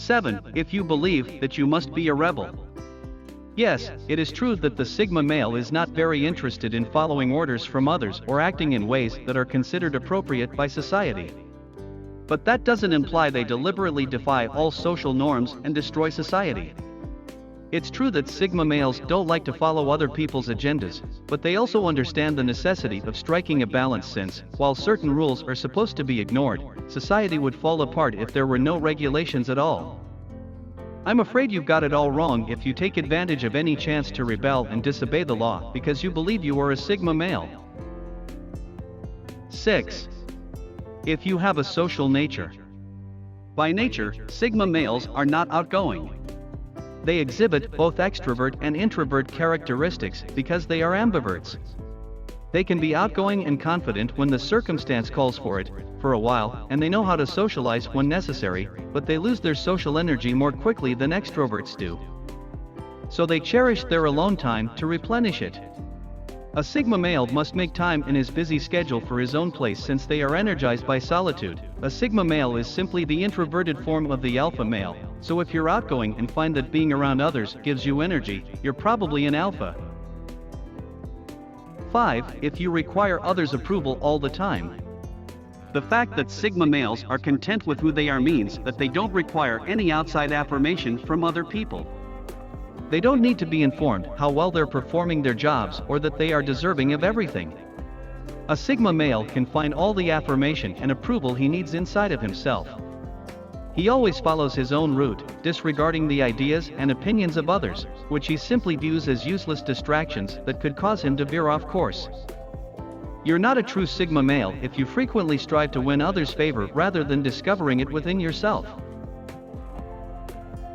7. If you believe that you must be a rebel. Yes, it is true that the Sigma male is not very interested in following orders from others or acting in ways that are considered appropriate by society. But that doesn't imply they deliberately defy all social norms and destroy society. It's true that Sigma males don't like to follow other people's agendas, but they also understand the necessity of striking a balance since, while certain rules are supposed to be ignored, society would fall apart if there were no regulations at all. I'm afraid you've got it all wrong if you take advantage of any chance to rebel and disobey the law because you believe you are a Sigma male. 6. If you have a social nature. By nature, Sigma males are not outgoing. They exhibit both extrovert and introvert characteristics because they are ambiverts. They can be outgoing and confident when the circumstance calls for it, for a while, and they know how to socialize when necessary, but they lose their social energy more quickly than extroverts do. So they cherish their alone time to replenish it. A Sigma male must make time in his busy schedule for his own place since they are energized by solitude. A Sigma male is simply the introverted form of the alpha male, so if you're outgoing and find that being around others gives you energy, you're probably an alpha. 5. If you require others' approval all the time. The fact that Sigma males are content with who they are means that they don't require any outside affirmation from other people. They don't need to be informed how well they're performing their jobs or that they are deserving of everything. A Sigma male can find all the affirmation and approval he needs inside of himself. He always follows his own route, disregarding the ideas and opinions of others, which he simply views as useless distractions that could cause him to veer off course. You're not a true Sigma male if you frequently strive to win others' favor rather than discovering it within yourself.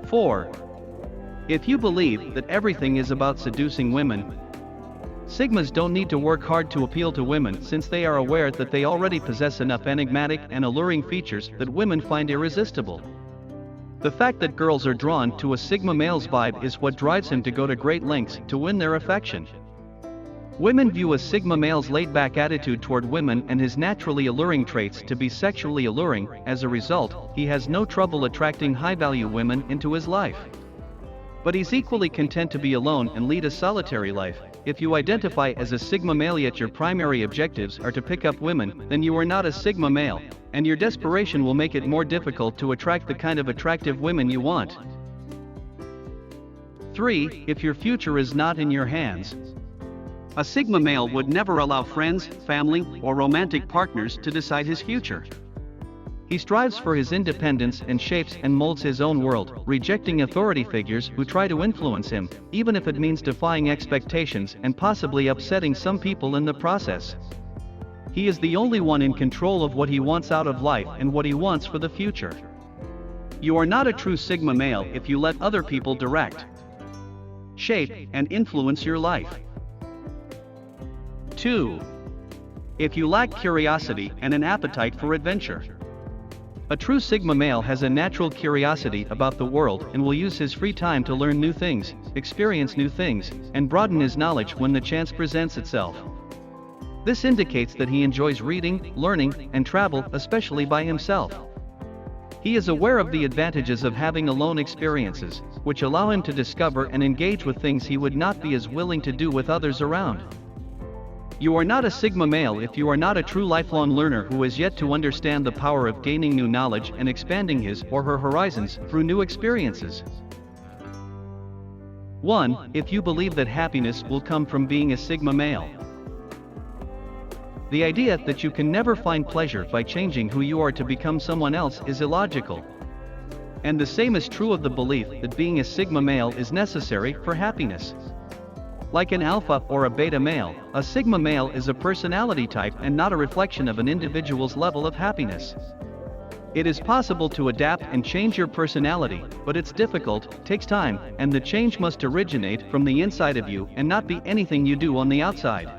4. If you believe that everything is about seducing women. Sigmas don't need to work hard to appeal to women since they are aware that they already possess enough enigmatic and alluring features that women find irresistible. The fact that girls are drawn to a Sigma male's vibe is what drives him to go to great lengths to win their affection. Women view a Sigma male's laid-back attitude toward women and his naturally alluring traits to be sexually alluring. As a result, he has no trouble attracting high-value women into his life. But he's equally content to be alone and lead a solitary life. If you identify as a Sigma male yet your primary objectives are to pick up women, then you are not a Sigma male, and your desperation will make it more difficult to attract the kind of attractive women you want. 3. If your future is not in your hands. A Sigma male would never allow friends, family, or romantic partners to decide his future. He strives for his independence and shapes and molds his own world, rejecting authority figures who try to influence him, even if it means defying expectations and possibly upsetting some people in the process. He is the only one in control of what he wants out of life and what he wants for the future. You are not a true Sigma male if you let other people direct, shape, and influence your life. 2. If you lack curiosity and an appetite for adventure. A true Sigma male has a natural curiosity about the world and will use his free time to learn new things, experience new things, and broaden his knowledge when the chance presents itself. This indicates that he enjoys reading, learning, and travel, especially by himself. He is aware of the advantages of having alone experiences, which allow him to discover and engage with things he would not be as willing to do with others around. You are not a Sigma male if you are not a true lifelong learner who has yet to understand the power of gaining new knowledge and expanding his or her horizons through new experiences. 1. If you believe that happiness will come from being a Sigma male. The idea that you can never find pleasure by changing who you are to become someone else is illogical. And the same is true of the belief that being a Sigma male is necessary for happiness. Like an alpha or a beta male, a Sigma male is a personality type and not a reflection of an individual's level of happiness. It is possible to adapt and change your personality, but it's difficult, takes time, and the change must originate from the inside of you and not be anything you do on the outside.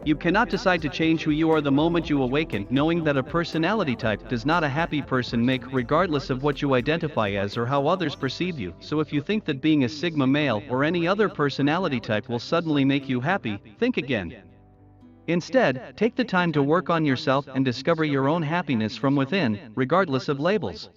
You cannot decide to change who you are the moment you awaken, knowing that a personality type does not a happy person make regardless of what you identify as or how others perceive you. So if you think that being a Sigma male or any other personality type will suddenly make you happy, think again. Instead, take the time to work on yourself and discover your own happiness from within, regardless of labels.